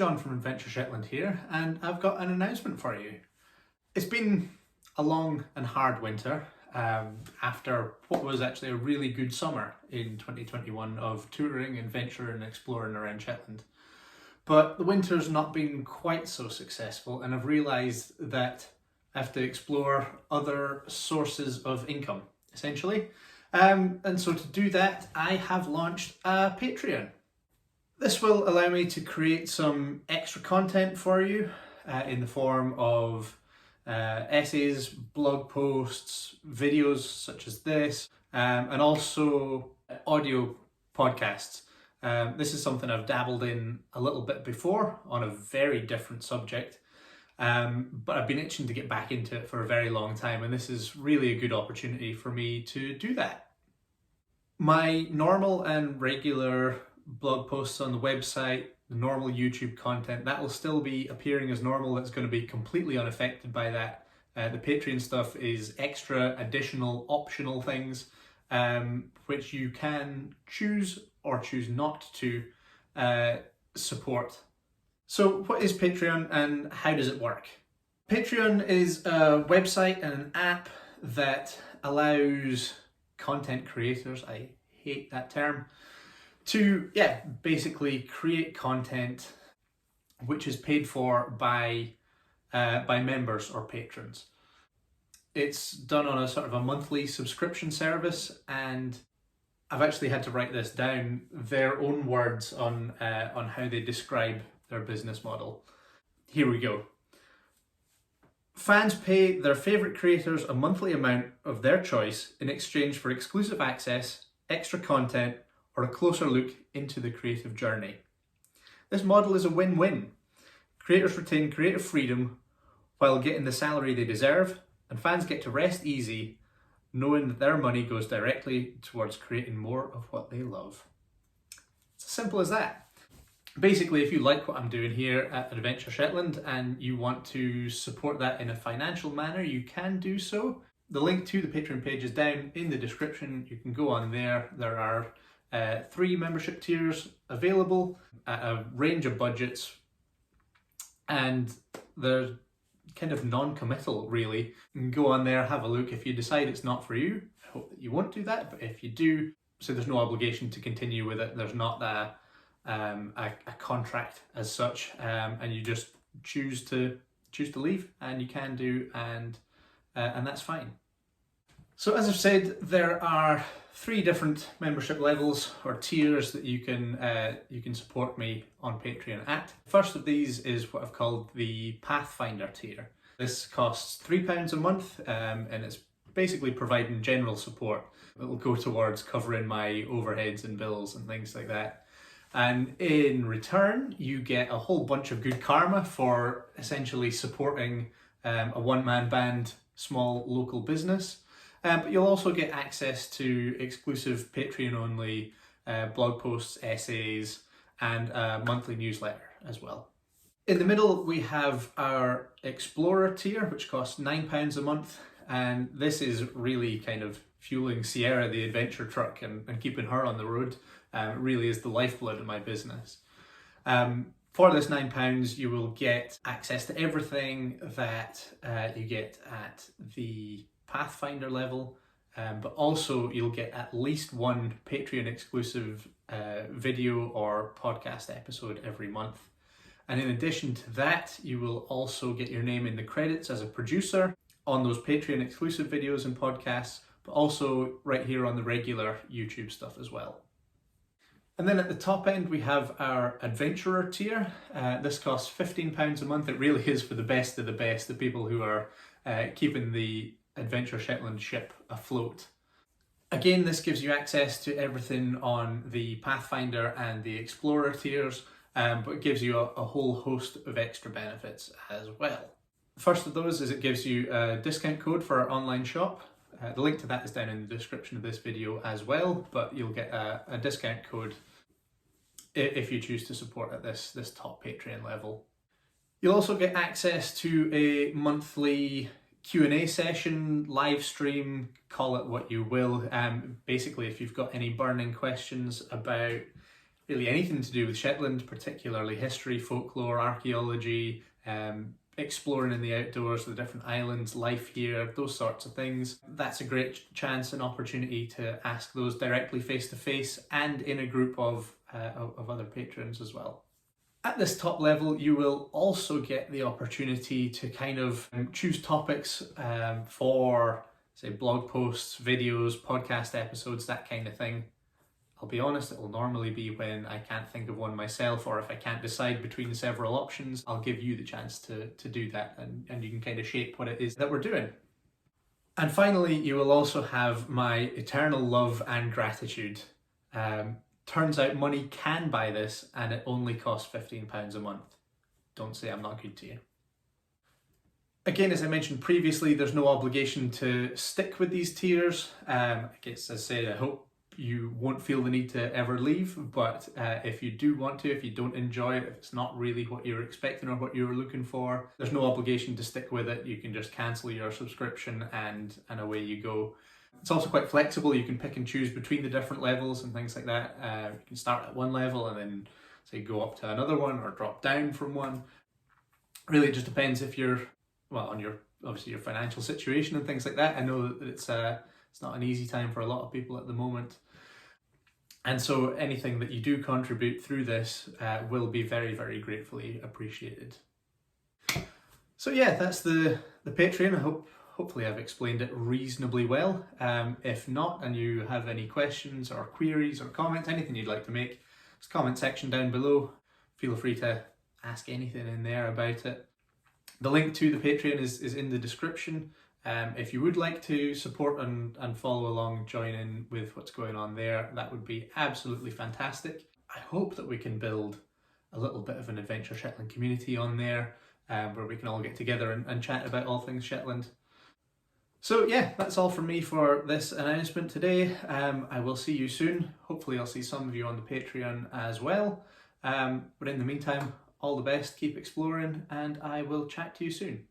John from Adventure Shetland here, and I've got an announcement for you. It's been a long and hard winter after what was actually a really good summer in 2021 of touring, adventure and exploring around Shetland. But the winter's not been quite so successful, and I've realised that I have to explore other sources of income, essentially. And so to do that, I have launched a Patreon. This will allow me to create some extra content for you in the form of essays, blog posts, videos such as this, and also audio podcasts. This is something I've dabbled in a little bit before on a very different subject, but I've been itching to get back into it for a very long time, and this is really a good opportunity for me to do that. My normal and regular blog posts on the website, the normal YouTube content, that will still be appearing as normal. That's going to be completely unaffected by that. The Patreon stuff is extra, additional, optional things, which you can choose or choose not to support. So what is Patreon and how does it work? Patreon is a website and an app that allows content creators, I hate that term, to basically create content which is paid for by members or patrons. It's done on a sort of a monthly subscription service, and I've actually had to write this down, their own words on how they describe their business model. Here we go. Fans pay their favourite creators a monthly amount of their choice in exchange for exclusive access, extra content, or a closer look into the creative journey. This model is a win-win. Creators retain creative freedom while getting the salary they deserve, and fans get to rest easy knowing that their money goes directly towards creating more of what they love. It's as simple as that. Basically, if you like what I'm doing here at Adventure Shetland and you want to support that in a financial manner, you can do so. The link to the Patreon page is down in the description. You can go on there. There are 3 membership tiers available at a range of budgets, and they're kind of non-committal really. You can go on there, have a look. If you decide it's not for you, I hope that you won't do that, but if you do, so there's no obligation to continue with it. There's not a contract as such, and you just choose to leave, and you can do, and that's fine. So as I've said, there are 3 different membership levels or tiers that you can support me on Patreon at. First of these is what I've called the Pathfinder Tier. This costs £3 a month, and it's basically providing general support. It will go towards covering my overheads and bills and things like that. And in return, you get a whole bunch of good karma for essentially supporting a one-man band, small local business. But you'll also get access to exclusive Patreon-only blog posts, essays, and a monthly newsletter as well. In the middle, we have our Explorer tier, which costs £9 a month, and this is really kind of fueling Sierra, the adventure truck, and keeping her on the road. It really is the lifeblood of my business. For this £9, you will get access to everything that you get at the Pathfinder level, but also you'll get at least one Patreon exclusive video or podcast episode every month. And in addition to that, you will also get your name in the credits as a producer on those Patreon exclusive videos and podcasts, but also right here on the regular YouTube stuff as well. And then at the top end, we have our Adventurer tier. This costs £15 a month. It really is for the best of the best, the people who are keeping the Adventure Shetland ship afloat. Again, this gives you access to everything on the Pathfinder and the Explorer tiers, but it gives you a whole host of extra benefits as well. The first of those is it gives you a discount code for our online shop. The link to that is down in the description of this video as well, but you'll get a discount code if you choose to support at this top Patreon level. You'll also get access to a monthly Q&A session, live stream, call it what you will. Basically, if you've got any burning questions about really anything to do with Shetland, particularly history, folklore, archaeology, exploring in the outdoors, the different islands, life here, those sorts of things. That's a great chance and opportunity to ask those directly face to face and in a group of other patrons as well. At this top level, you will also get the opportunity to kind of choose topics for, say, blog posts, videos, podcast episodes, that kind of thing. I'll be honest, it will normally be when I can't think of one myself, or if I can't decide between several options, I'll give you the chance to do that, and you can kind of shape what it is that we're doing. And finally, you will also have my eternal love and gratitude. Turns out money can buy this, and it only costs £15 a month. Don't say I'm not good to you. Again, as I mentioned previously, there's no obligation to stick with these tiers. I guess, as I said, I hope you won't feel the need to ever leave, but if you do want to, if you don't enjoy it, if it's not really what you're expecting or what you were looking for, there's no obligation to stick with it. You can just cancel your subscription and away you go. It's also quite flexible. You can pick and choose between the different levels and things like that. You can start at one level and then, say, go up to another one or drop down from one. Really, it just depends if you're, well, on your, obviously your financial situation and things like that. I know that it's not an easy time for a lot of people at the moment. And so anything that you do contribute through this will be very, very gratefully appreciated. So yeah, that's the Patreon. Hopefully I've explained it reasonably well. If not, and you have any questions or queries or comments, anything you'd like to make, there's a comment section down below. Feel free to ask anything in there about it. The link to the Patreon is in the description. If you would like to support and follow along, join in with what's going on there, that would be absolutely fantastic. I hope that we can build a little bit of an Adventure Shetland community on there, where we can all get together and chat about all things Shetland. So yeah, that's all from me for this announcement today. I will see you soon. Hopefully I'll see some of you on the Patreon as well. But in the meantime, all the best, keep exploring, and I will chat to you soon.